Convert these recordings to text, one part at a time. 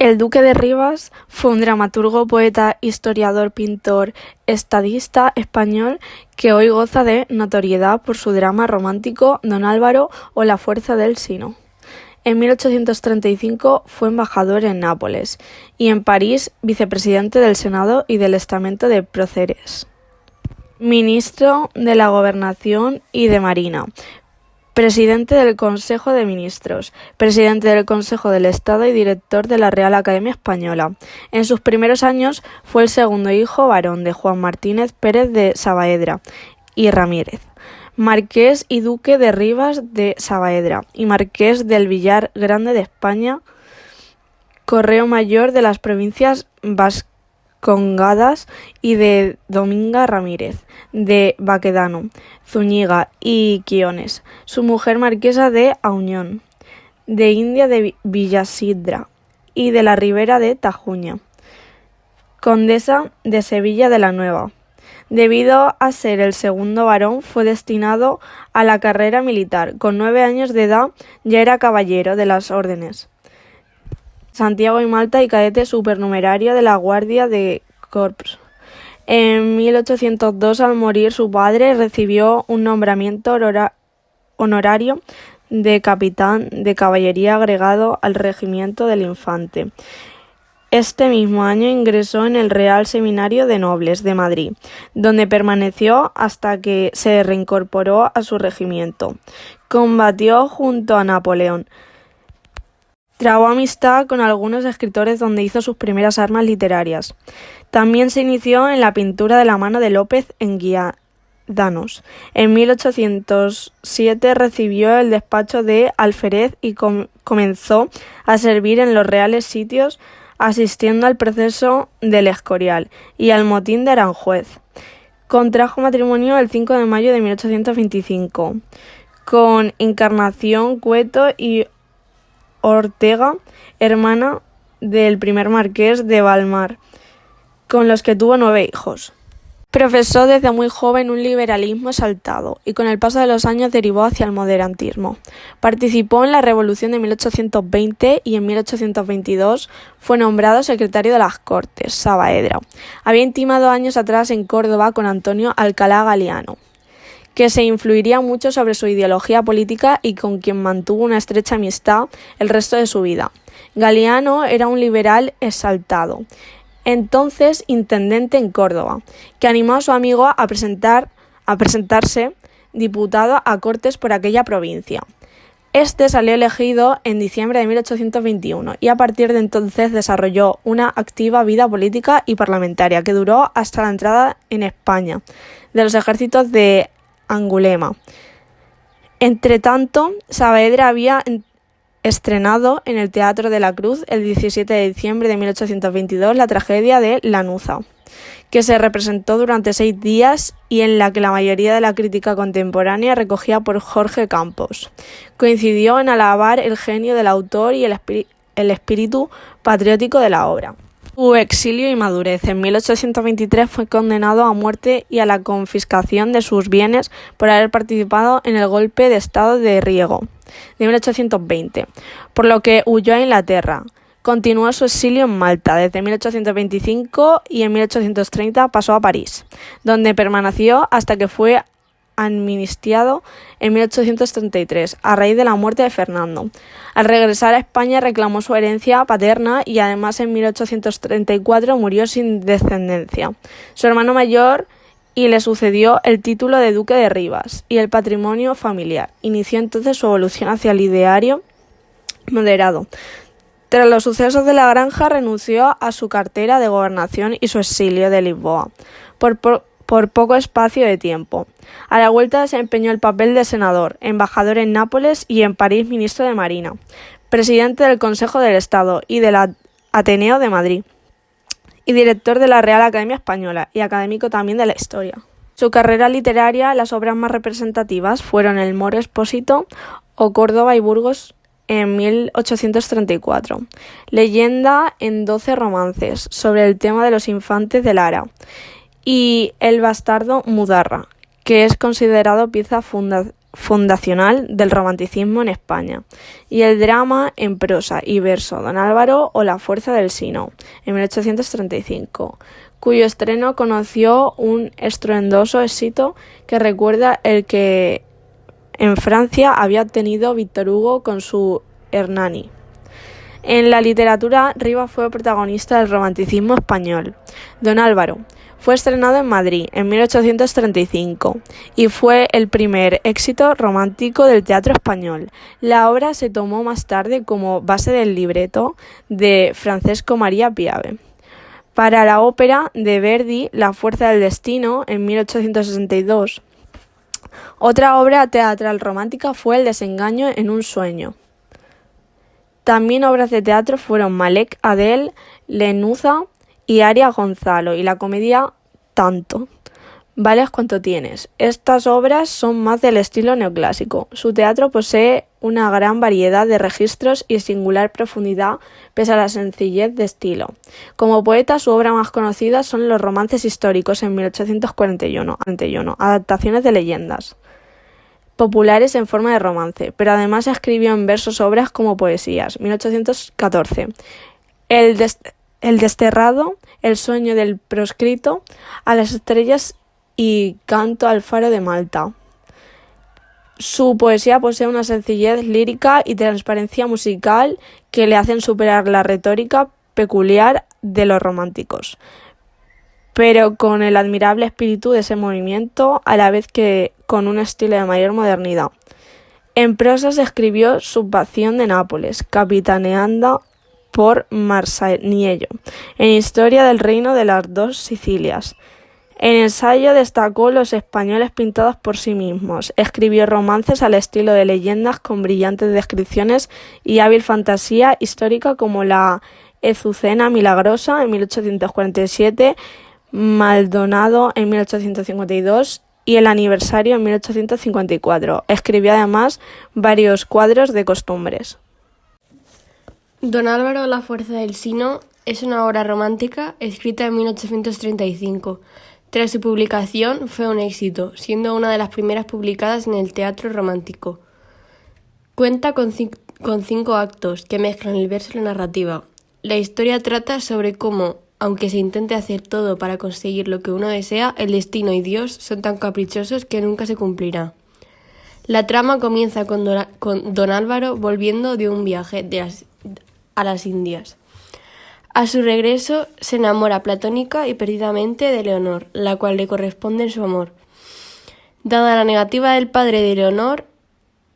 El duque de Rivas fue un dramaturgo, poeta, historiador, pintor, estadista español que hoy goza de notoriedad por su drama romántico Don Álvaro o La fuerza del Sino. En 1835 fue embajador en Nápoles y en París vicepresidente del Senado y del Estamento de Próceres, ministro de la Gobernación y de Marina, presidente del Consejo de Ministros, presidente del Consejo del Estado y director de la Real Academia Española. En sus primeros años fue el segundo hijo varón de Juan Martínez Pérez de Saavedra y Ramírez, marqués y duque de Rivas de Saavedra y marqués del Villar Grande de España, correo mayor de las provincias vascongadas y de Dominga Ramírez, de Baquedano, Zúñiga y Quiones, su mujer marquesa de Auñón, de India de Villasidra y de la Ribera de Tajuña, condesa de Sevilla de la Nueva. Debido a ser el segundo varón, fue destinado a la carrera militar. Con 9 años de edad ya era caballero de las órdenes Santiago y Malta y cadete supernumerario de la Guardia de Corps. En 1802, al morir su padre, recibió un nombramiento honorario de capitán de caballería agregado al regimiento del Infante. Este mismo año ingresó en el Real Seminario de Nobles de Madrid, donde permaneció hasta que se reincorporó a su regimiento. Combatió junto a Napoleón. Trabó amistad con algunos escritores donde hizo sus primeras armas literarias. También se inició en la pintura de la mano de López en Guiadanos. En 1807 recibió el despacho de alférez y comenzó a servir en los reales sitios, asistiendo al proceso del Escorial y al motín de Aranjuez. Contrajo matrimonio el 5 de mayo de 1825 con Encarnación Cueto y Ortega, hermana del primer marqués de Balmar, con los que tuvo 9 hijos. Profesó desde muy joven un liberalismo exaltado y con el paso de los años derivó hacia el modernismo. Participó en la Revolución de 1820 y en 1822 fue nombrado secretario de las Cortes, Saavedra. Había intimado años atrás en Córdoba con Antonio Alcalá Galiano, que se influiría mucho sobre su ideología política y con quien mantuvo una estrecha amistad el resto de su vida. Galiano era un liberal exaltado, entonces intendente en Córdoba, que animó a su amigo a presentarse diputado a Cortes por aquella provincia. Este salió elegido en diciembre de 1821 y a partir de entonces desarrolló una activa vida política y parlamentaria que duró hasta la entrada en España de los ejércitos de Angulema. Entretanto, Saavedra había estrenado en el Teatro de la Cruz el 17 de diciembre de 1822 la tragedia de Lanuza, que se representó durante 6 días y en la que la mayoría de la crítica contemporánea, recogida por Jorge Campos, coincidió en alabar el genio del autor y el espíritu patriótico de la obra. Su exilio y madurez. En 1823 fue condenado a muerte y a la confiscación de sus bienes por haber participado en el golpe de Estado de Riego de 1820, por lo que huyó a Inglaterra. Continuó su exilio en Malta desde 1825 y en 1830 pasó a París, donde permaneció hasta que fue amnistiado en 1833, a raíz de la muerte de Fernando. Al regresar a España reclamó su herencia paterna y además en 1834 murió sin descendencia. Su hermano mayor y le sucedió el título de duque de Rivas y el patrimonio familiar. Inició entonces su evolución hacia el ideario moderado. Tras los sucesos de la granja renunció a su cartera de gobernación y su exilio de Lisboa por poco espacio de tiempo. A la vuelta desempeñó el papel de senador, embajador en Nápoles y en París ministro de Marina, presidente del Consejo del Estado y del Ateneo de Madrid, y director de la Real Academia Española y académico también de la historia. Su carrera literaria, las obras más representativas fueron El Moro Expósito o Córdoba y Burgos en 1834, Leyenda en 12 romances sobre el tema de los infantes de Lara, y El bastardo Mudarra, que es considerado pieza fundacional del romanticismo en España, y el drama en prosa y verso Don Álvaro o La fuerza del Sino, en 1835, cuyo estreno conoció un estruendoso éxito que recuerda el que en Francia había obtenido Víctor Hugo con su Hernani. En la literatura, Rivas fue protagonista del romanticismo español. Don Álvaro fue estrenado en Madrid en 1835 y fue el primer éxito romántico del teatro español. La obra se tomó más tarde como base del libreto de Francesco Maria Piave. Para la ópera de Verdi, La fuerza del destino, en 1862. Otra obra teatral romántica fue El desengaño en un sueño. También obras de teatro fueron Malek Adel, Lenuza y Arias Gonzalo, y la comedia Tanto. Vales cuanto tienes. Estas obras son más del estilo neoclásico. Su teatro posee una gran variedad de registros y singular profundidad pese a la sencillez de estilo. Como poeta, su obra más conocida son los romances históricos en 1841, adaptaciones de leyendas populares en forma de romance, pero además escribió en versos obras como poesías. 1814. El desterrado, El sueño del proscrito, A las estrellas y Canto al faro de Malta. Su poesía posee una sencillez lírica y transparencia musical que le hacen superar la retórica peculiar de los románticos, pero con el admirable espíritu de ese movimiento, a la vez que con un estilo de mayor modernidad. En prosa se escribió Sublevación de Nápoles, capitaneada por Masaniello, en Historia del reino de las dos Sicilias. En ensayo destacó Los españoles pintados por sí mismos. Escribió romances al estilo de leyendas con brillantes descripciones y hábil fantasía histórica como La Azucena Milagrosa en 1847, Maldonado en 1852 y El aniversario en 1854. Escribió además varios cuadros de costumbres. Don Álvaro, La fuerza del Sino es una obra romántica escrita en 1835. Tras su publicación fue un éxito, siendo una de las primeras publicadas en el teatro romántico. Cuenta con 5 actos que mezclan el verso y la narrativa. La historia trata sobre cómo, aunque se intente hacer todo para conseguir lo que uno desea, el destino y Dios son tan caprichosos que nunca se cumplirá. La trama comienza con Don Álvaro volviendo de un viaje a las Indias. A su regreso se enamora platónica y perdidamente de Leonor, la cual le corresponde en su amor. Dada la negativa del padre de Leonor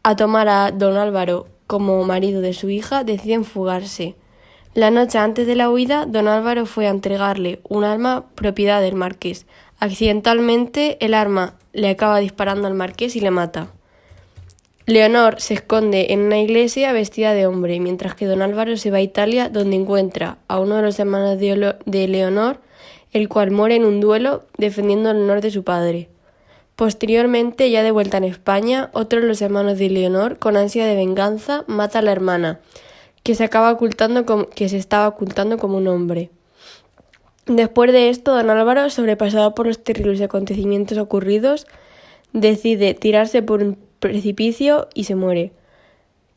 a tomar a Don Álvaro como marido de su hija, deciden fugarse. La noche antes de la huida, Don Álvaro fue a entregarle un arma propiedad del marqués. Accidentalmente, el arma le acaba disparando al marqués y le mata. Leonor se esconde en una iglesia vestida de hombre, mientras que Don Álvaro se va a Italia, donde encuentra a uno de los hermanos de Leonor, el cual muere en un duelo defendiendo el honor de su padre. Posteriormente, ya de vuelta en España, otro de los hermanos de Leonor, con ansia de venganza, mata a la hermana, que se estaba ocultando como un hombre. Después de esto, Don Álvaro, sobrepasado por los terribles acontecimientos ocurridos, decide tirarse por un precipicio y se muere.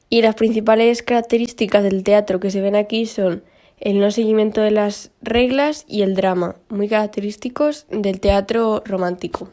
Y las principales características del teatro que se ven aquí son el no seguimiento de las reglas y el drama, muy característicos del teatro romántico.